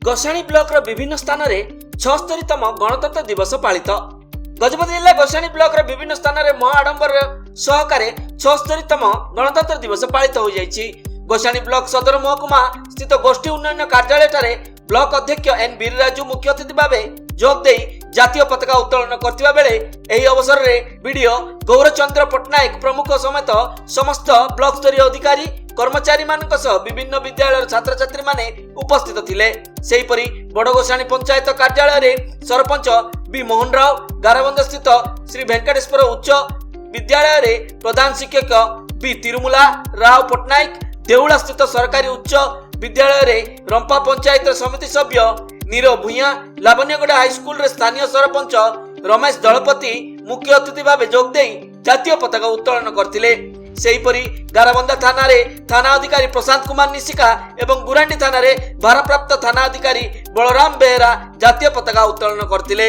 Gosani block रो विभिन्न स्थान रे 76तम गणतंत्र दिवस पालित। गजपति जिला गोसाणी ब्लॉक रो विभिन्न स्थान रे महाआडंबर सहकारे 76तम गणतंत्र दिवस पालित हो जायछि। गोसाणी ब्लॉक सदर महकुमा स्थित गोष्ठी उन्नयन कार्यालय ठारे ब्लॉक अध्यक्ष एन वीरराजू मुख्य अतिथि भावे जोग देई जातीय पताका उत्तोलन करथिबा बेले एही अवसर रे वीडियो गौरचंद्र पटनायक प्रमुख समेत समस्त ब्लॉक स्तरीय अधिकारी कर्मचारी मानक सह विभिन्न विद्यालय छात्र छात्री माने उपस्थित थिले। सेहीपरि बड़गोसाणी पंचायत कार्यालय रे सरपंच बी मोहन राव, गाराबंद स्थित श्री वेंकटेश्वर उच्च विद्यालय रे प्रधान शिक्षक बी तिरुमुला राव पटनायक, देउला स्थित सरकारी उच्च विद्यालय रे रंपा पंचायत समिति सभ्य नीरव भूया, लावण्यगढ़ हाईस्कूल रे स्थानीय सरपंच रमेश दलपति मुख्य अतिथि भावे जोग देई जातीय पताका उत्तोलन करथिले। सेहीपरि गाराबंदा थाना रे थाना अधिकारी प्रशांत कुमार निशिका एवं गुरांडी थाना रे भारप्राप्त थाना अधिकारी बलराम बेहरा जातीय पताका उत्तोलन करथिले।